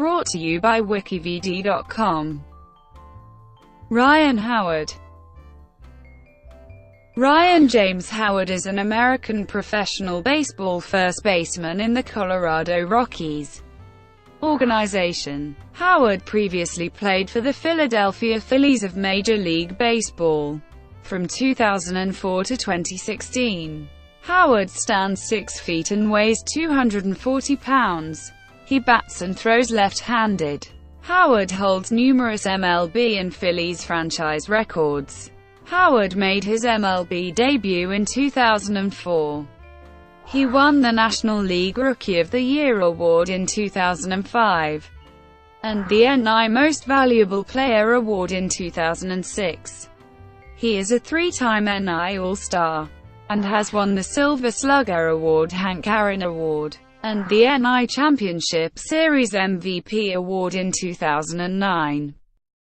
Brought to you by WikiVidi.com. Ryan Howard. Ryan James Howard is an American professional baseball first baseman in the Colorado Rockies organization. Howard previously played for the Philadelphia Phillies of Major League Baseball from 2004 to 2016. Howard stands 6 feet and weighs 240 pounds. He bats and throws left-handed. Howard holds numerous MLB and Phillies franchise records. Howard made his MLB debut in 2004. He won the National League Rookie of the Year award in 2005, and the NL Most Valuable Player award in 2006. He is a 3-time NL All-Star, and has won the Silver Slugger Award, Hank Aaron Award, and the NL Championship Series MVP award in 2009.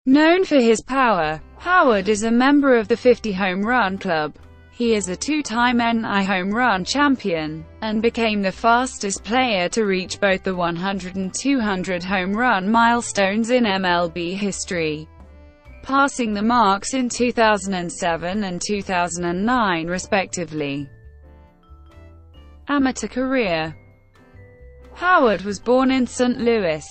Known for his power, Howard is a member of the 50 Home Run Club. He is a 2-time NL home run champion, and became the fastest player to reach both the 100 and 200 home run milestones in MLB history, passing the marks in 2007 and 2009 respectively. Amateur career. Howard was born in St. Louis.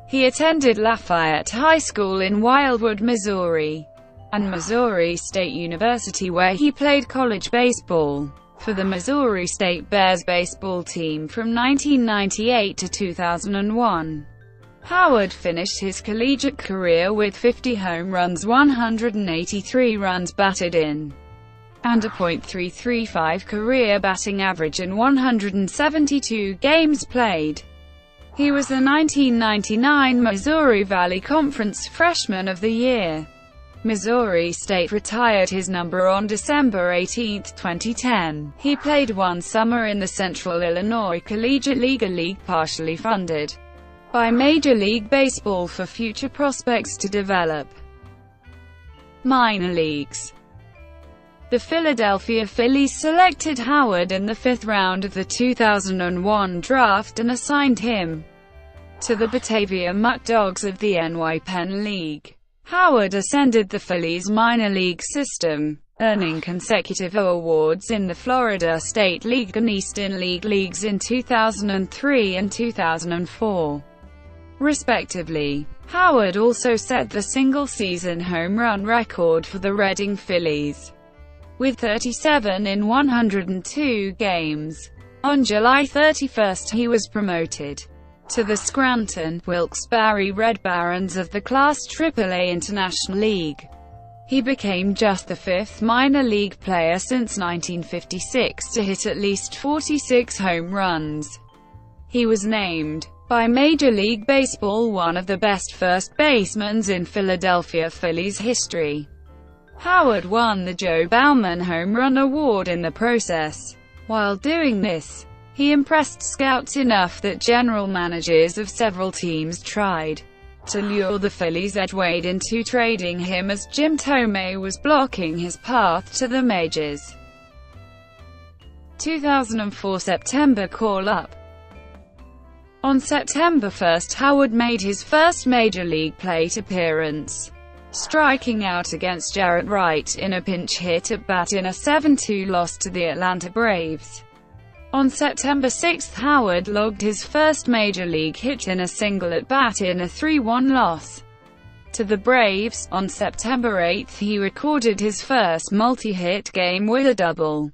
He attended Lafayette High School in Wildwood, Missouri, and Missouri State University, where he played college baseball for the Missouri State Bears baseball team from 1998 to 2001. Howard finished his collegiate career with 50 home runs, 183 runs batted in, and a .335 career batting average in 172 games played. He was the 1999 Missouri Valley Conference Freshman of the Year. Missouri State retired his number on December 18, 2010. He played one summer in the Central Illinois Collegiate League, a league partially funded by Major League Baseball for future prospects to develop. Minor leagues. The Philadelphia Phillies selected Howard in the 5th round of the 2001 draft and assigned him to the Batavia Muck Dogs of the NY Penn League. Howard ascended the Phillies minor league system, earning consecutive awards in the Florida State League and Eastern League leagues in 2003 and 2004, respectively. Howard also set the single-season home run record for the Reading Phillies, with 37 in 102 games. On July 31, he was promoted to the Scranton, Wilkes-Barre Red Barons of the Class AAA International League. He became just the 5th minor league player since 1956 to hit at least 46 home runs. He was named by Major League Baseball one of the best first basemen in Philadelphia Phillies history. Howard won the Joe Bauman Home Run Award in the process. While doing this, he impressed scouts enough that general managers of several teams tried to lure the Phillies Edward into trading him, as Jim Thome was blocking his path to the majors. 2004 September call-up. On September 1, Howard made his first Major League plate appearance, striking out against Jarrett Wright in a pinch hit at bat in a 7-2 loss to the Atlanta Braves. On September 6, Howard logged his first Major League hit in a single at-bat in a 3-1 loss to the Braves. On September 8, he recorded his first multi-hit game with a double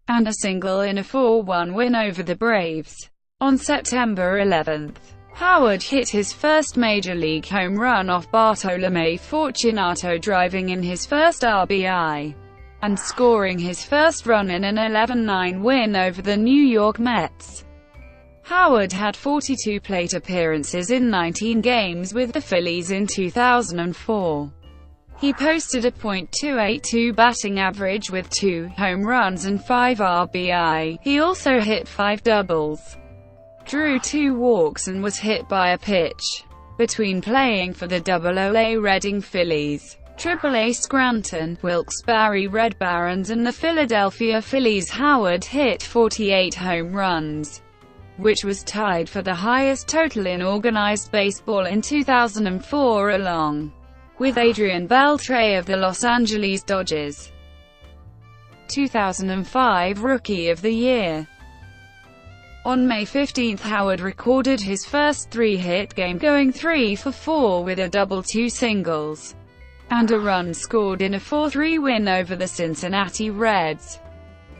and a single in a 4-1 win over the Braves. On September 11, Howard hit his first Major League home run off Bartolome Fortunato, driving in his first RBI and scoring his first run in an 11-9 win over the New York Mets. Howard had 42 plate appearances in 19 games with the Phillies in 2004. He posted a .282 batting average with 2 home runs and 5 RBI. He also hit 5 doubles, drew 2 walks and was hit by a pitch. Between playing for the AA Reading Phillies, AAA Scranton, Wilkes-Barre Red Barons and the Philadelphia Phillies, Howard hit 48 home runs, which was tied for the highest total in organized baseball in 2004 along with Adrian Beltre of the Los Angeles Dodgers. 2005 Rookie of the Year. On May 15, Howard recorded his first three-hit game, going 3 for 4 with a double, 2 singles, and a run scored in a 4-3 win over the Cincinnati Reds.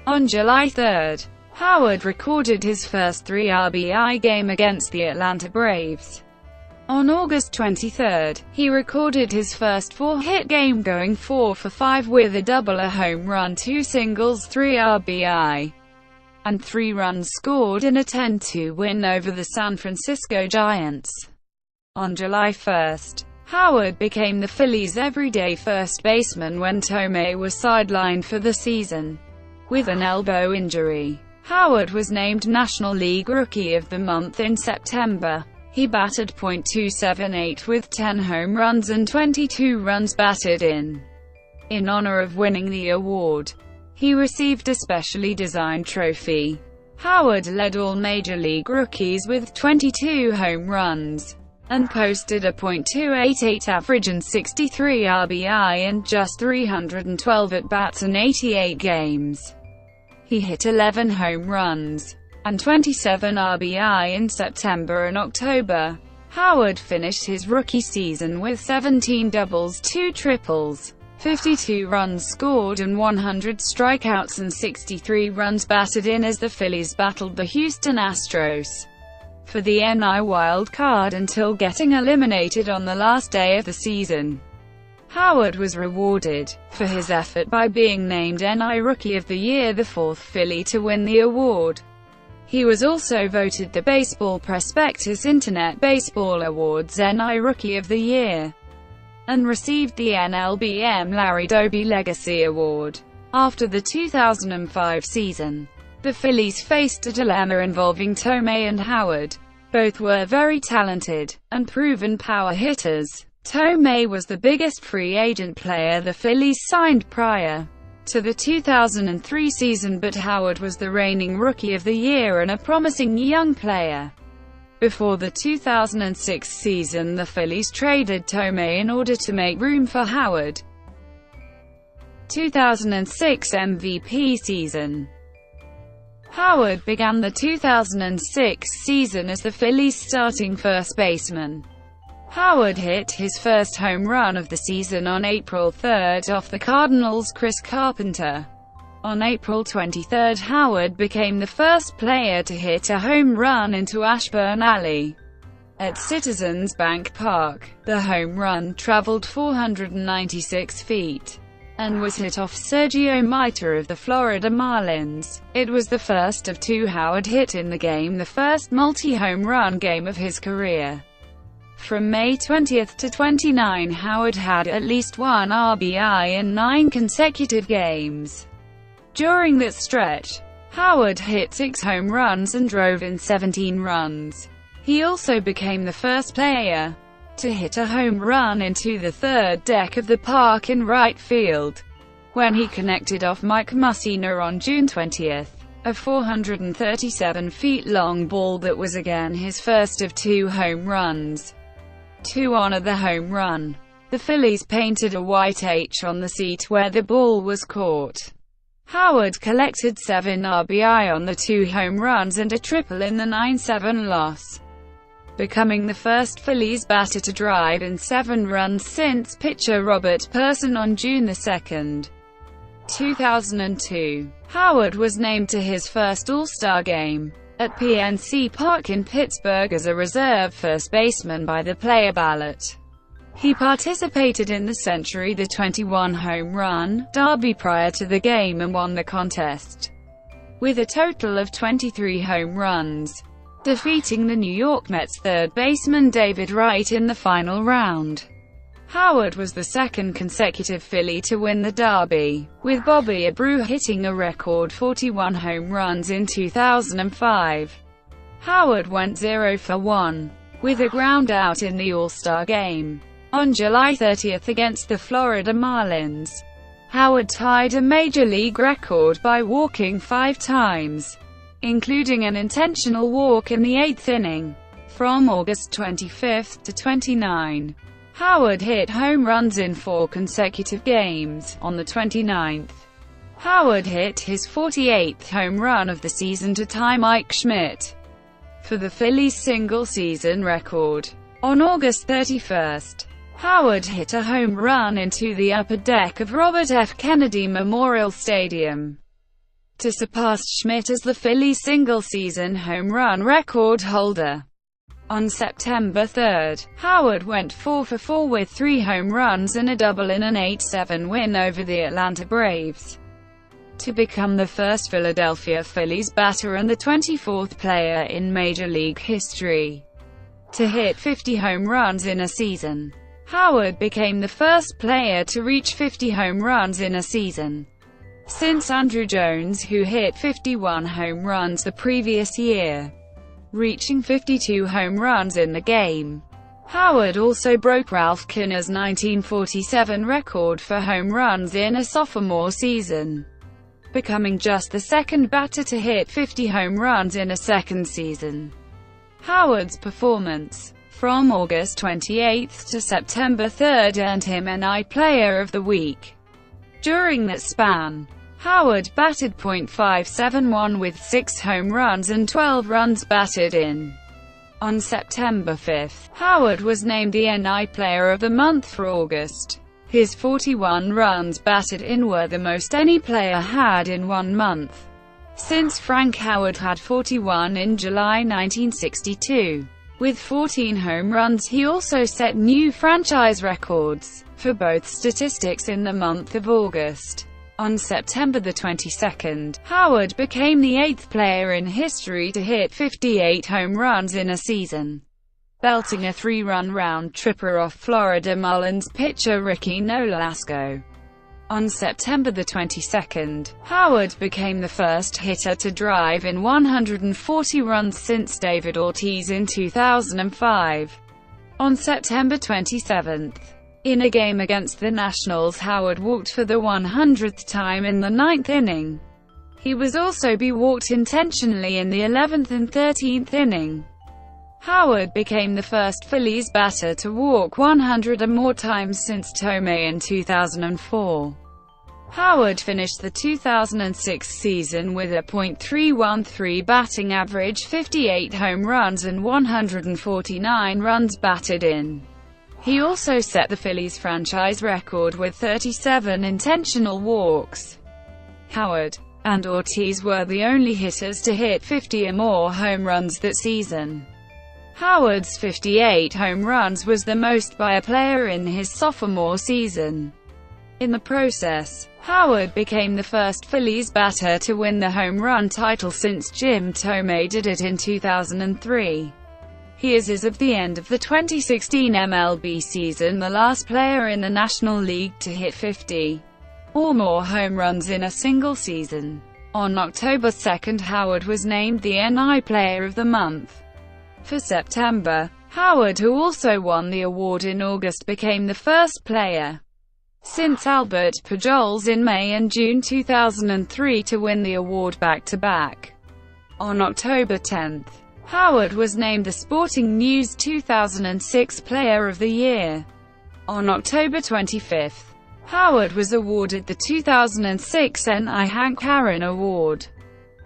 On July 3, Howard recorded his first 3 RBI game against the Atlanta Braves. On August 23, he recorded his first 4-hit game, going 4 for 5 with a double, a home run, 2 singles, 3 RBI, and 3 runs scored in a 10-2 win over the San Francisco Giants. On July 1, Howard became the Phillies' everyday first baseman when Tomei was sidelined for the season with an elbow injury. Howard was named National League Rookie of the Month in September. He batted .278 with 10 home runs and 22 runs batted in. In honor of winning the award, he received a specially designed trophy. Howard led all Major League rookies with 22 home runs, and posted a .288 average and 63 RBI in just 312 at-bats and 88 games. He hit 11 home runs and 27 RBI in September and October. Howard finished his rookie season with 17 doubles, 2 triples, 52 runs scored and 100 strikeouts and 63 runs batted in as the Phillies battled the Houston Astros for the NL wild card until getting eliminated on the last day of the season. Howard was rewarded for his effort by being named NL Rookie of the Year, the 4th Philly to win the award. He was also voted the Baseball Prospectus Internet Baseball Awards NL Rookie of the Year, and received the NLBM Larry Doby Legacy Award. After the 2005 season, the Phillies faced a dilemma involving Tomei and Howard. Both were very talented and proven power hitters. Tomei was the biggest free agent player the Phillies signed prior to the 2003 season, but Howard was the reigning Rookie of the Year and a promising young player. Before the 2006 season, the Phillies traded Tomei in order to make room for Howard. 2006 MVP season. Howard began the 2006 season as the Phillies' starting first baseman. Howard hit his first home run of the season on April 3 off the Cardinals' Chris Carpenter. On April 23, Howard became the first player to hit a home run into Ashburn Alley at Citizens Bank Park. The home run traveled 496 feet and was hit off Sergio Miter of the Florida Marlins. It was the first of 2 Howard hit in the game, the first multi-home run game of his career. From May 20 to 29, Howard had at least 1 RBI in 9 consecutive games. During that stretch, Howard hit 6 home runs and drove in 17 runs. He also became the first player to hit a home run into the third deck of the park in right field, when he connected off Mike Mussina on June 20, a 437 feet long ball that was again his first of 2 home runs. To honor the home run, the Phillies painted a white H on the seat where the ball was caught. Howard collected 7 RBI on the 2 home runs and a triple in the 9-7 loss, becoming the first Phillies batter to drive in 7 runs since pitcher Robert Person on June 2, 2002. Howard was named to his first All-Star game at PNC Park in Pittsburgh as a reserve first baseman by the player ballot. He participated in the Century the 21 home run derby prior to the game and won the contest with a total of 23 home runs, defeating the New York Mets third baseman David Wright in the final round. Howard was the second consecutive Philly to win the Derby, with Bobby Abreu hitting a record 41 home runs in 2005. Howard went 0 for 1, with a ground out in the All-Star game. On July 30 against the Florida Marlins, Howard tied a Major League record by walking 5 times. including an intentional walk in the 8th inning. From August 25 to 29, Howard hit home runs in 4 consecutive games. On the 29th, Howard hit his 48th home run of the season to tie Mike Schmidt for the Phillies' single-season record. On August 31, Howard hit a home run into the upper deck of Robert F. Kennedy Memorial Stadium to surpass Schmidt as the Phillies' single-season home run record holder. On September 3, Howard went 4 for 4 with 3 home runs and a double in an 8-7 win over the Atlanta Braves, to become the first Philadelphia Phillies batter and the 24th player in Major League history to hit 50 home runs in a season. Howard became the first player to reach 50 home runs in a season since Andruw Jones, who hit 51 home runs the previous year, reaching 52 home runs in the game. Howard also broke Ralph Kinner's 1947 record for home runs in a sophomore season, becoming just the second batter to hit 50 home runs in a second season. Howard's performance from August 28 to September 3 earned him NL Player of the Week. During that span, Howard batted .571 with 6 home runs and 12 runs batted in. On September 5, Howard was named the NL Player of the Month for August. His 41 runs batted in were the most any player had in one month since Frank Howard had 41 in July 1962. With 14 home runs, he also set new franchise records for both statistics in the month of August. On September 22, Howard became the 8th player in history to hit 58 home runs in a season, belting a 3-run round-tripper off Florida Marlins pitcher Ricky Nolasco. On September 22, Howard became the first hitter to drive in 140 runs since David Ortiz in 2005. On September 27, in a game against the Nationals, Howard walked for the 100th time in the 9th inning. He was also walked intentionally in the 11th and 13th inning. Howard became the first Phillies batter to walk 100 or more times since Tomei in 2004. Howard finished the 2006 season with a .313 batting average, 58 home runs and 149 runs batted in. He also set the Phillies franchise record with 37 intentional walks. Howard and Ortiz were the only hitters to hit 50 or more home runs that season. Howard's 58 home runs was the most by a player in his sophomore season. In the process, Howard became the first Phillies batter to win the home run title since Jim Tomei did it in 2003. He is, as of the end of the 2016 MLB season, the last player in the National League to hit 50 or more home runs in a single season. On October 2, Howard was named the NL Player of the Month. For September, Howard, who also won the award in August, became the first player since Albert Pujols in May and June 2003 to win the award back-to-back. On October 10, Howard was named the Sporting News 2006 Player of the Year. On October 25, Howard was awarded the 2006 NL Hank Aaron Award.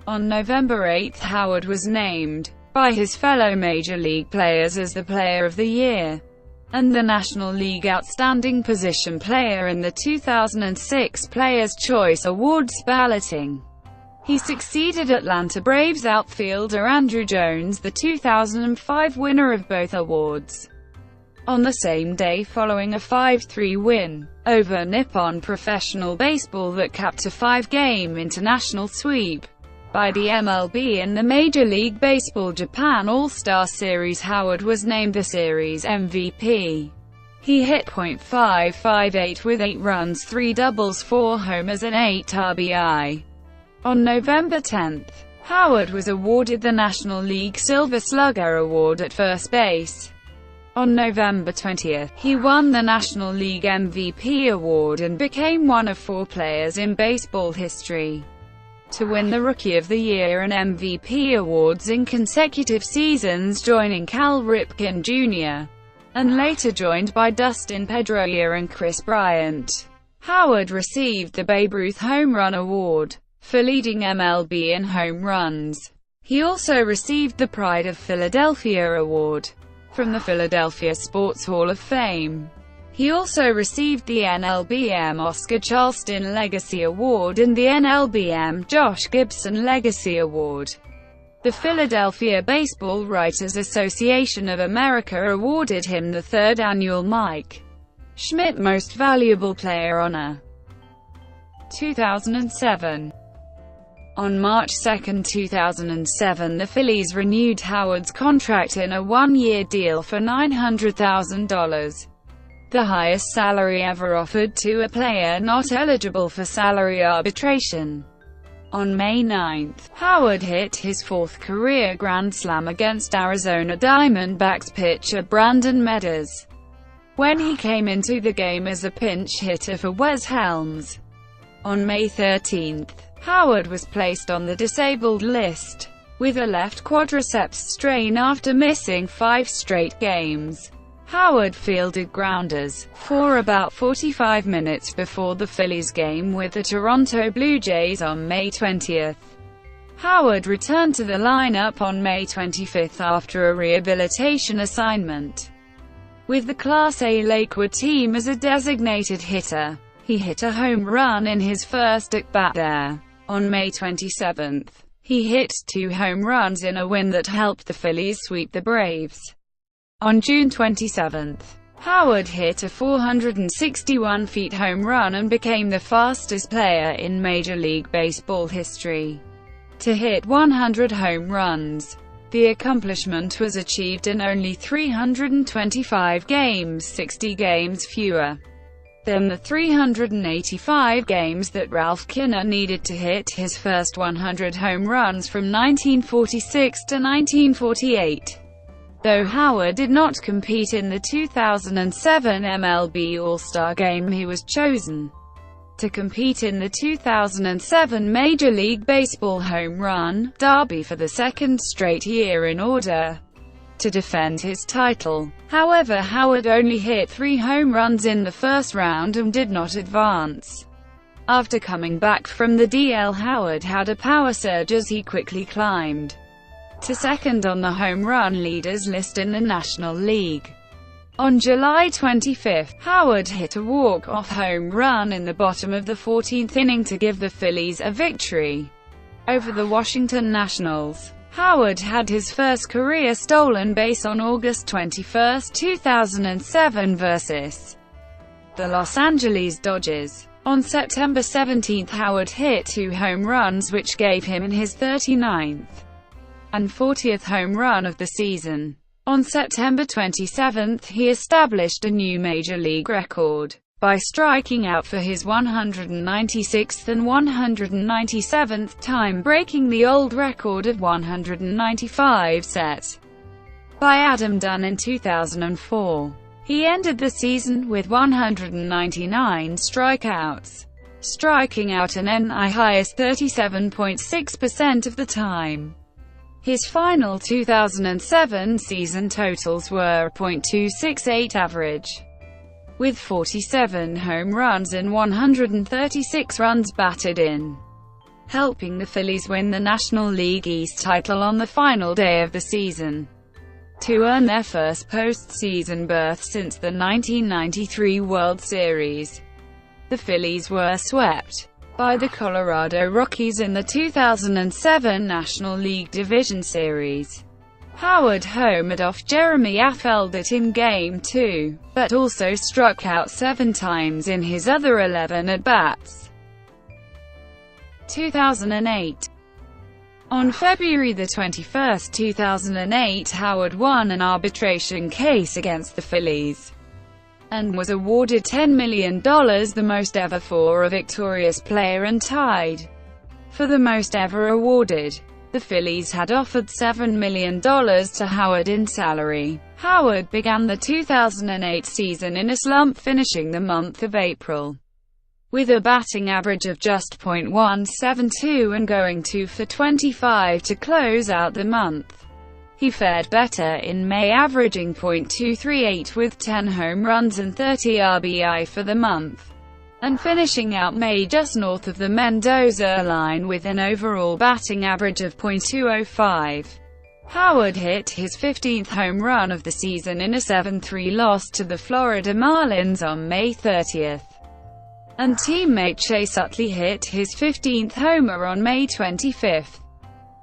On November 8, Howard was named by his fellow Major League players as the Player of the Year and the National League Outstanding Position Player in the 2006 Players' Choice Awards balloting. He succeeded Atlanta Braves outfielder Andruw Jones, the 2005 winner of both awards. On the same day, following a 5-3 win over Nippon Professional Baseball that capped a 5-game international sweep by the MLB in the Major League Baseball Japan All-Star Series, Howard was named the series MVP. He hit .558 with 8 runs, 3 doubles, 4 homers and 8 RBI. On November 10, Howard was awarded the National League Silver Slugger Award at first base. On November 20, he won the National League MVP award and became one of 4 players in baseball history to win the Rookie of the Year and MVP awards in consecutive seasons, joining Cal Ripken Jr., and later joined by Dustin Pedroia and Chris Bryant. Howard received the Babe Ruth Home Run Award for leading MLB in home runs. He also received the Pride of Philadelphia Award from the Philadelphia Sports Hall of Fame. He also received the NLBM Oscar Charleston Legacy Award and the NLBM Josh Gibson Legacy Award. The Philadelphia Baseball Writers Association of America awarded him the third annual Mike Schmidt Most Valuable Player honor. 2007. On March 2, 2007, the Phillies renewed Howard's contract in a one-year deal for $900,000. The highest salary ever offered to a player not eligible for salary arbitration. On May 9, Howard hit his fourth career grand slam against Arizona Diamondbacks pitcher Brandon Meadows, when he came into the game as a pinch hitter for Wes Helms. On May 13, Howard was placed on the disabled list with a left quadriceps strain after missing 5 straight games. Howard fielded grounders for about 45 minutes before the Phillies game with the Toronto Blue Jays on May 20. Howard returned to the lineup on May 25 after a rehabilitation assignment with the Class A Lakewood team as a designated hitter. He hit a home run in his first at-bat there. On May 27, he hit 2 home runs in a win that helped the Phillies sweep the Braves. On June 27, Howard hit a 461-feet home run and became the fastest player in Major League Baseball history to hit 100 home runs. The accomplishment was achieved in only 325 games, 60 games fewer than the 385 games that Ralph Kiner needed to hit his first 100 home runs from 1946 to 1948. Though Howard did not compete in the 2007 MLB All-Star Game, he was chosen to compete in the 2007 Major League Baseball Home Run Derby for the second straight year in order to defend his title. However, Howard only hit 3 home runs in the first round and did not advance. After coming back from the DL, Howard had a power surge as he quickly climbed to second on the home run leaders list in the National League. On July 25, Howard hit a walk-off home run in the bottom of the 14th inning to give the Phillies a victory over the Washington Nationals. Howard had his first career stolen base on August 21, 2007 versus the Los Angeles Dodgers. On September 17, Howard hit 2 home runs which gave him his 39th and 40th home run of the season. On September 27, he established a new Major League record by striking out for his 196th and 197th time, breaking the old record of 195 set by Adam Dunn in 2004. He ended the season with 199 strikeouts, striking out an NL highest 37.6% of the time. His final 2007 season totals were a .268 average, with 47 home runs and 136 runs batted in, helping the Phillies win the National League East title on the final day of the season to earn their first postseason berth since the 1993 World Series. The Phillies were swept by the Colorado Rockies in the 2007 National League Division Series. Howard homered off Jeremy Affeldt in Game 2, but also struck out 7 times in his other 11 at-bats. 2008. On February 21, 2008, Howard won an arbitration case against the Phillies and was awarded $10 million, the most ever for a victorious player and tied for the most ever awarded. The Phillies had offered $7 million to Howard in salary. Howard began the 2008 season in a slump, finishing the month of April with a batting average of just .172 and going 2 for 25 to close out the month. He fared better in May, averaging .238 with 10 home runs and 30 RBI for the month, and finishing out May just north of the Mendoza line with an overall batting average of .205. Howard hit his 15th home run of the season in a 7-3 loss to the Florida Marlins on May 30th. And teammate Chase Utley hit his 15th homer on May 25th.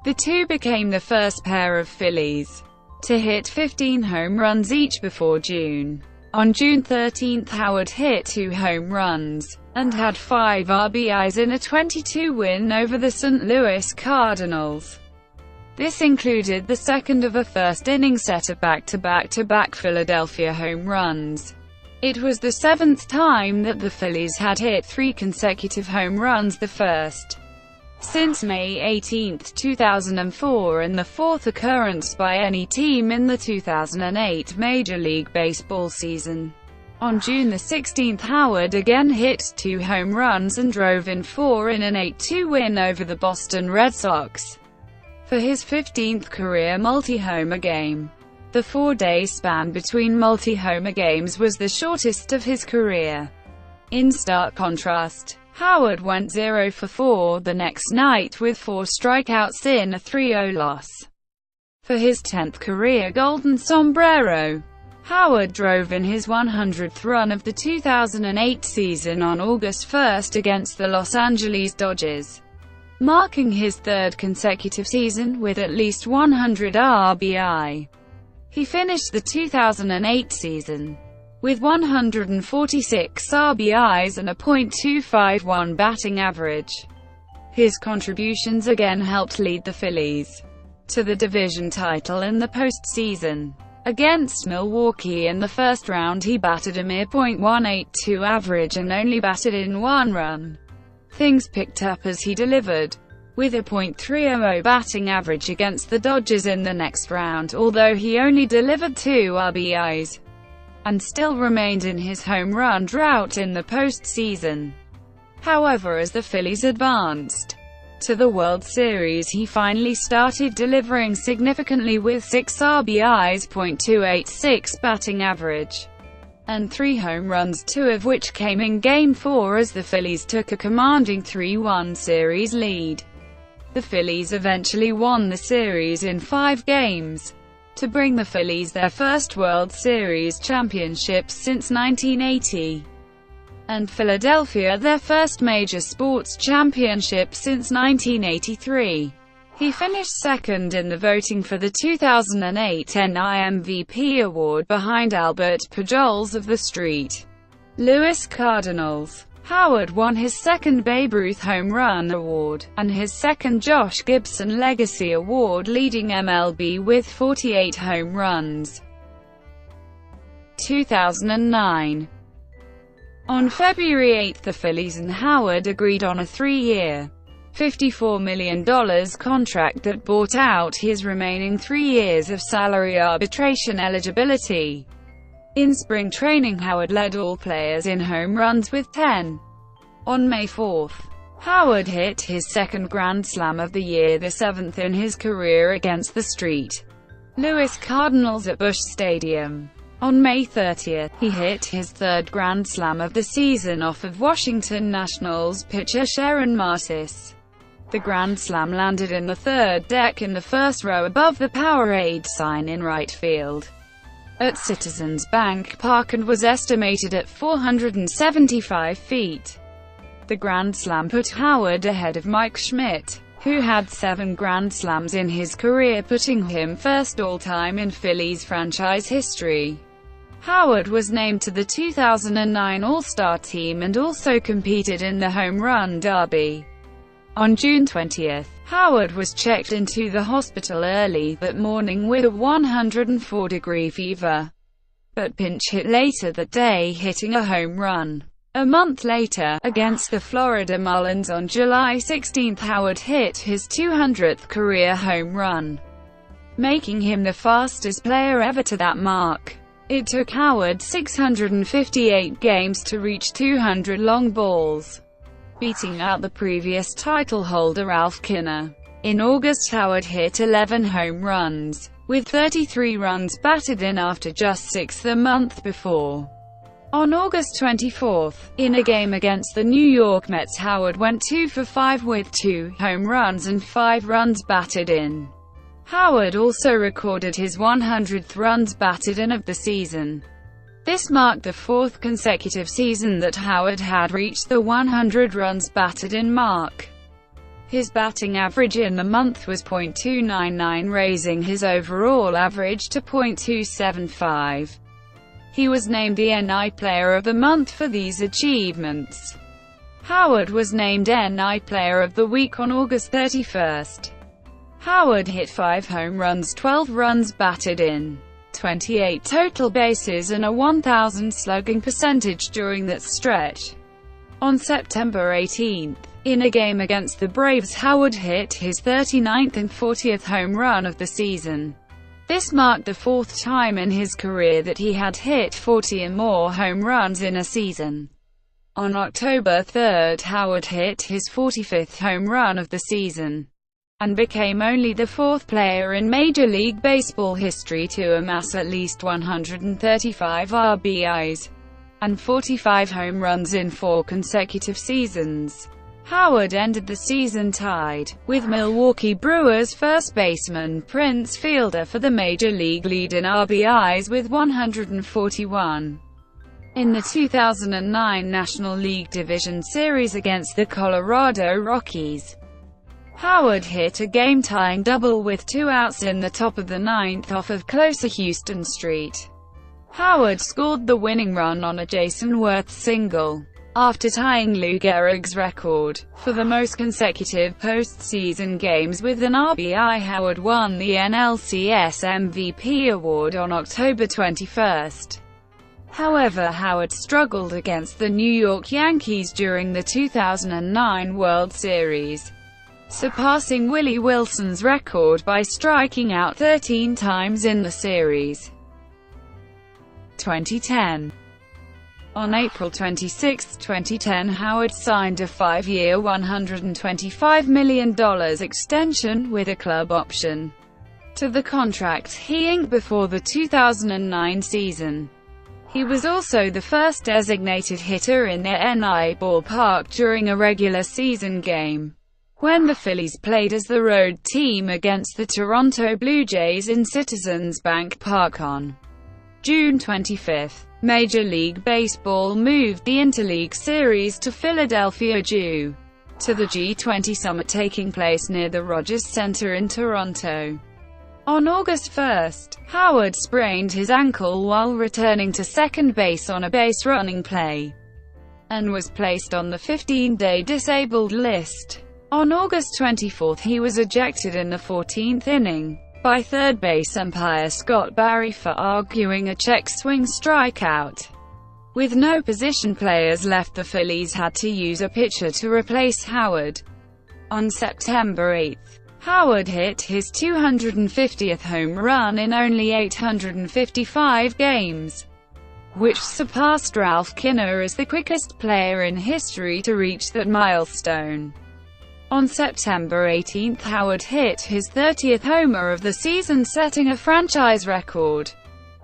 The two became the first pair of Phillies to hit 15 home runs each before June. On June 13, Howard hit 2 home runs and had 5 RBIs in a 22 win over the St. Louis Cardinals. This included the second of a first-inning set of back-to-back Philadelphia home runs. It was the 7th time that the Phillies had hit 3 consecutive home runs, the first since May 18, 2004, and the 4th occurrence by any team in the 2008 Major League Baseball season. On June 16, Howard again hit 2 home runs and drove in 4 in an 8-2 win over the Boston Red Sox for his 15th career multi-homer game. The 4-day span between multi-homer games was the shortest of his career. In stark contrast, Howard went 0 for 4 the next night with 4 strikeouts in a 3-0 loss for his 10th career Golden Sombrero. Howard drove in his 100th run of the 2008 season on August 1 against the Los Angeles Dodgers, marking his 3rd consecutive season with at least 100 RBI. He finished the 2008 season with 146 RBIs and a .251 batting average. His contributions again helped lead the Phillies to the division title in the postseason. Against Milwaukee in the first round, he batted a mere .182 average and only batted in 1 run. Things picked up as he delivered, with a .300 batting average against the Dodgers in the next round, although he only delivered 2 RBIs, and still remained in his home run drought in the postseason. However, as the Phillies advanced to the World Series, he finally started delivering significantly with 6 RBIs, .286 batting average, and 3 home runs, 2 of which came in Game 4 as the Phillies took a commanding 3-1 series lead. The Phillies eventually won the series in 5 games, to bring the Phillies their first World Series championships since 1980, and Philadelphia their first major sports championship since 1983. He finished second in the voting for the 2008 NL MVP award behind Albert Pujols of the St. Louis Cardinals. Howard won his 2nd Babe Ruth Home Run Award, and his 2nd Josh Gibson Legacy Award, leading MLB with 48 home runs. 2009. On February 8, the Phillies and Howard agreed on a 3-year, $54 million contract that bought out his remaining 3 years of salary arbitration eligibility. In spring training, Howard led all players in home runs with 10. On May 4, Howard hit his 2nd Grand Slam of the year, the 7th in his career, against the St. Louis Cardinals at Busch Stadium. On May 30, he hit his 3rd Grand Slam of the season off of Washington Nationals pitcher Sharon Martis. The Grand Slam landed in the 3rd deck in the 1st row above the Powerade sign in right field at Citizens Bank Park and was estimated at 475 feet. The Grand Slam put Howard ahead of Mike Schmidt, who had 7 Grand Slams in his career, putting him first all-time in Phillies franchise history. Howard was named to the 2009 All-Star team and also competed in the Home Run Derby. On June 20, Howard was checked into the hospital early that morning with a 104-degree fever, but pinch hit later that day, hitting a home run. A month later, against the Florida Marlins on July 16, Howard hit his 200th career home run, making him the fastest player ever to that mark. It took Howard 658 games to reach 200 long balls, beating out the previous title holder Ralph Kinner. In August, Howard hit 11 home runs, with 33 runs batted in after just 6 the month before. On August 24, in a game against the New York Mets, Howard went 2 for 5 with 2 home runs and 5 runs batted in. Howard also recorded his 100th runs batted in of the season. This marked the 4th consecutive season that Howard had reached the 100 runs batted in mark. His batting average in the month was .299, raising his overall average to .275. He was named the NL Player of the Month for these achievements. Howard was named NL Player of the Week on August 31. Howard hit 5 home runs, 12 runs batted in, 28 total bases and a 1,000 slugging percentage during that stretch. On September 18, in a game against the Braves, Howard hit his 39th and 40th home run of the season. This marked the 4th time in his career that he had hit 40 or more home runs in a season. On October 3, Howard hit his 45th home run of the season, and became only the 4th player in Major League Baseball history to amass at least 135 RBIs and 45 home runs in 4 consecutive seasons. Howard ended the season tied with Milwaukee Brewers first baseman Prince Fielder for the Major League lead in RBIs with 141. In the 2009 National League Division Series against the Colorado Rockies, Howard hit a game-tying double with 2 outs in the top of the 9th off of closer Houston Street. Howard scored the winning run on a Jason Worth single. After tying Lou Gehrig's record for the most consecutive postseason games with an RBI, Howard won the NLCS MVP award on October 21. However, Howard struggled against the New York Yankees during the 2009 World Series, surpassing Willie Wilson's record by striking out 13 times in the series. 2010. On April 26, 2010, Howard signed a 5-year $125 million extension with a club option to the contract he inked before the 2009 season. He was also the first designated hitter in the NL ballpark during a regular season game, when the Phillies played as the road team against the Toronto Blue Jays in Citizens Bank Park on June 25. Major League Baseball moved the Interleague Series to Philadelphia due to the G20 Summit taking place near the Rogers Center in Toronto. On August 1, Howard sprained his ankle while returning to second base on a base running play, and was placed on the 15-day disabled list. On August 24, he was ejected in the 14th inning by third base umpire Scott Barry for arguing a check swing strikeout. With no position players left, the Phillies had to use a pitcher to replace Howard. On September 8, Howard hit his 250th home run in only 855 games, which surpassed Ralph Kinner as the quickest player in history to reach that milestone. On September 18, Howard hit his 30th homer of the season, setting a franchise record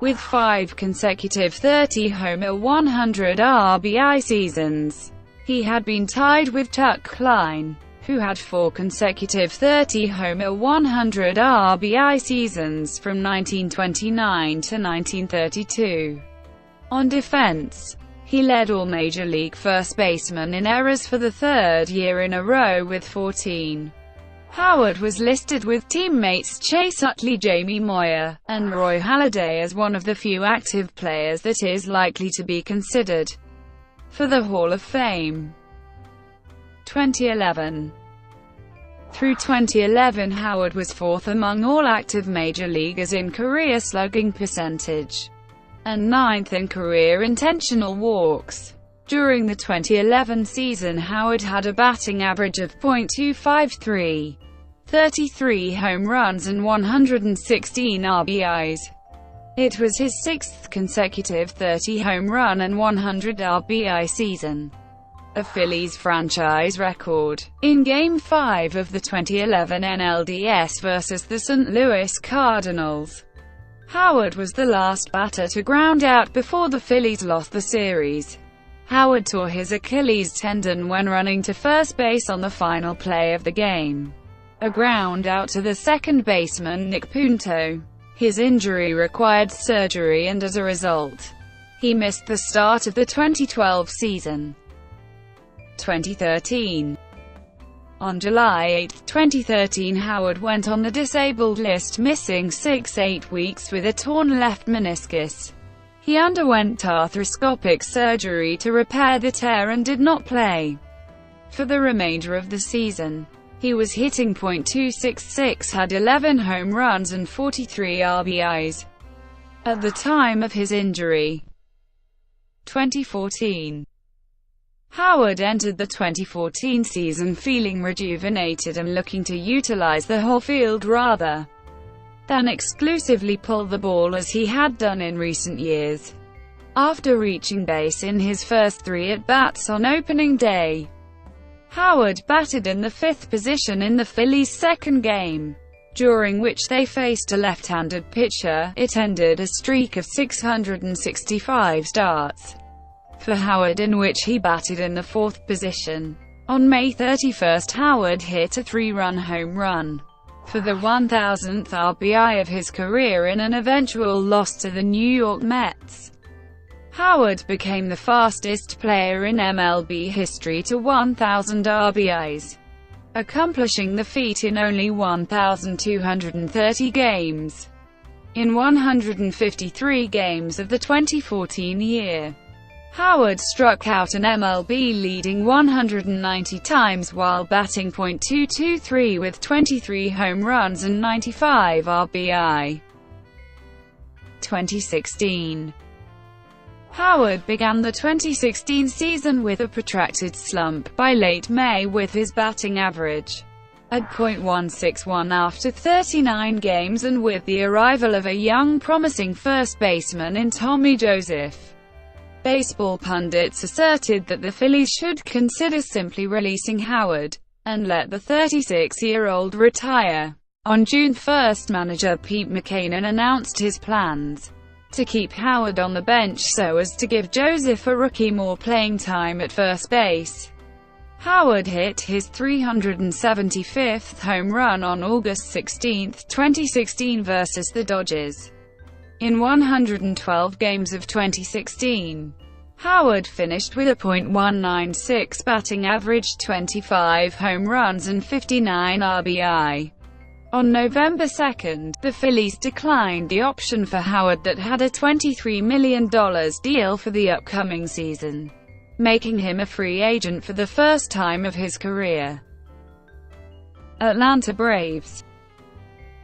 with 5 consecutive 30-homer 100 RBI seasons. He had been tied with Chuck Klein, who had 4 consecutive 30-homer 100 RBI seasons from 1929 to 1932. On defense, he led all Major League first basemen in errors for the 3rd year in a row with 14. Howard was listed with teammates Chase Utley, Jamie Moyer, and Roy Halladay as one of the few active players that is likely to be considered for the Hall of Fame. 2011. Through 2011, Howard was 4th among all active major leaguers in career slugging percentage, and 9th in career intentional walks. During the 2011 season, Howard had a batting average of .253, 33 home runs and 116 RBIs. It was his sixth consecutive 30-home run and 100 RBI season, a Phillies franchise record. In Game 5 of the 2011 NLDS versus the St. Louis Cardinals, Howard was the last batter to ground out before the Phillies lost the series. Howard tore his Achilles tendon when running to first base on the final play of the game, a ground out to the second baseman Nick Punto. His injury required surgery and as a result, he missed the start of the 2012 season. 2013. On July 8, 2013, Howard went on the disabled list, missing 6-8 weeks with a torn left meniscus. He underwent arthroscopic surgery to repair the tear and did not play for the remainder of the season. He was hitting .266, had 11 home runs and 43 RBIs at the time of his injury. 2014. Howard entered the 2014 season feeling rejuvenated and looking to utilize the whole field rather than exclusively pull the ball as he had done in recent years. After reaching base in his first 3 at-bats on opening day, Howard batted in the 5th position in the Phillies' second game, during which they faced a left-handed pitcher. It ended a streak of 665 starts for Howard in which he batted in the 4th position. On May 31, Howard hit a 3-run home run for the 1,000th RBI of his career in an eventual loss to the New York Mets. Howard became the fastest player in MLB history to 1,000 RBIs, accomplishing the feat in only 1,230 games. In 153 games of the 2014 year, Howard struck out an MLB-leading 190 times while batting .223 with 23 home runs and 95 RBI. 2016. Howard began the 2016 season with a protracted slump by late May, with his batting average at .161 after 39 games and with the arrival of a young promising first baseman in Tommy Joseph. Baseball pundits asserted that the Phillies should consider simply releasing Howard and let the 36-year-old retire. On June 1, manager Pete Mackanin announced his plans to keep Howard on the bench so as to give Joseph, a rookie, more playing time at first base. Howard hit his 375th home run on August 16, 2016 versus the Dodgers. In 112 games of 2016, Howard finished with a .196 batting average, 25 home runs and 59 RBI. On November 2, the Phillies declined the option for Howard that had a $23 million deal for the upcoming season, making him a free agent for the first time of his career. Atlanta Braves.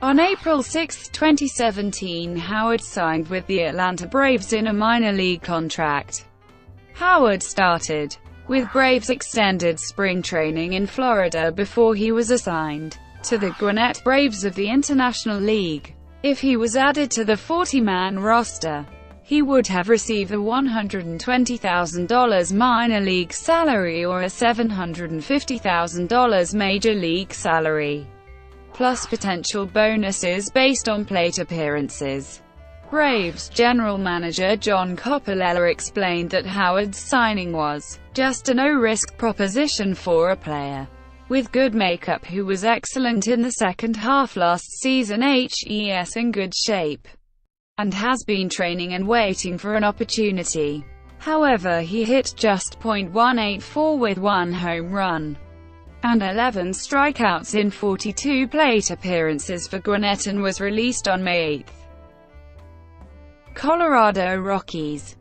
On April 6, 2017, Howard signed with the Atlanta Braves in a minor league contract. Howard started with Braves extended spring training in Florida before he was assigned to the Gwinnett Braves of the International League. If he was added to the 40-man roster, he would have received a $120,000 minor league salary or a $750,000 major league salary, plus potential bonuses based on plate appearances. Braves general manager John Coppolella explained that Howard's signing was just a no-risk proposition for a player with good makeup who was excellent in the second half last season. He's in good shape and has been training and waiting for an opportunity. However, he hit just .184 with 1 home run and 11 strikeouts in 42 plate appearances for Gwinnett and was released on May 8. Colorado Rockies.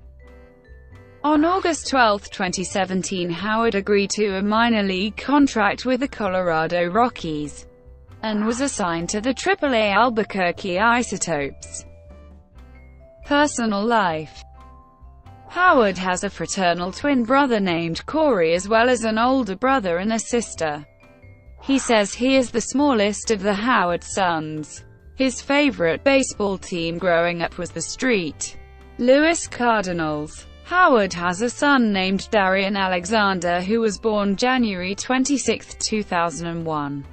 On August 12, 2017, Howard agreed to a minor league contract with the Colorado Rockies and was assigned to the AAA Albuquerque Isotopes. Personal life. Howard has a fraternal twin brother named Corey as well as an older brother and a sister. He says he is the smallest of the Howard sons. His favorite baseball team growing up was the St. Louis Cardinals. Howard has a son named Darian Alexander who was born January 26, 2001.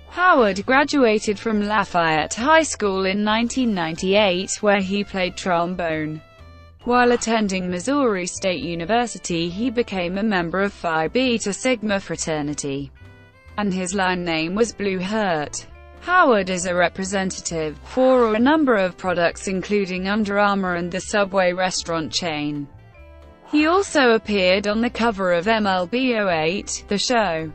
Howard graduated from Lafayette High School in 1998, where he played trombone. While attending Missouri State University, he became a member of Phi Beta Sigma fraternity, and his line name was Blue Hurt. Howard is a representative for a number of products including Under Armour and the Subway restaurant chain. He also appeared on the cover of MLB 08, the show.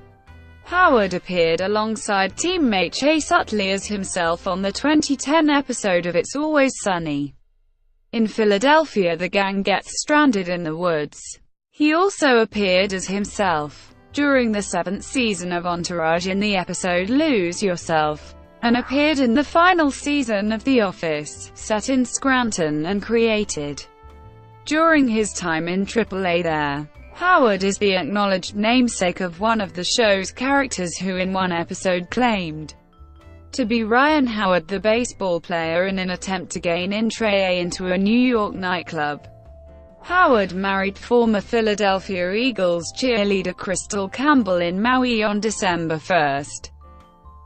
Howard appeared alongside teammate Chase Utley as himself on the 2010 episode of It's Always Sunny in Philadelphia. The gang gets stranded in the woods. He also appeared as himself during the 7th season of Entourage in the episode Lose Yourself, and appeared in the final season of The Office, set in Scranton and created during his time in AAA there. Howard is the acknowledged namesake of one of the show's characters who in one episode claimed to be Ryan Howard, the baseball player, in an attempt to gain entree into a New York nightclub. Howard married former Philadelphia Eagles cheerleader Crystal Campbell in Maui on December 1,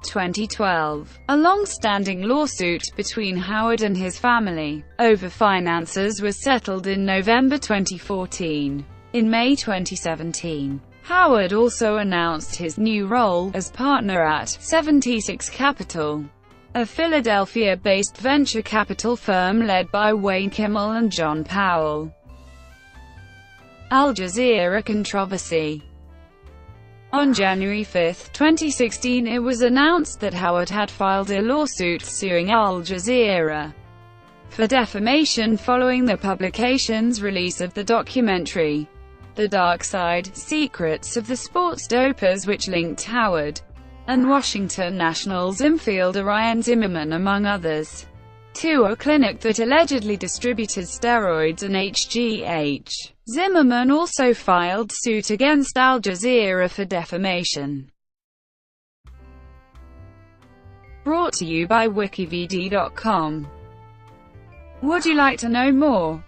2012. A long-standing lawsuit between Howard and his family over finances was settled in November 2014. In May 2017, Howard also announced his new role as partner at 76 Capital, a Philadelphia-based venture capital firm led by Wayne Kimmel and John Powell. Al Jazeera controversy. On January 5, 2016, it was announced that Howard had filed a lawsuit suing Al Jazeera for defamation following the publication's release of the documentary The Dark Side: Secrets of the Sports Dopers, which linked Howard and Washington Nationals infielder Ryan Zimmerman, among others, to a clinic that allegedly distributed steroids and HGH. Zimmerman also filed suit against Al Jazeera for defamation. Brought to you by WikiVidi.com. Would you like to know more?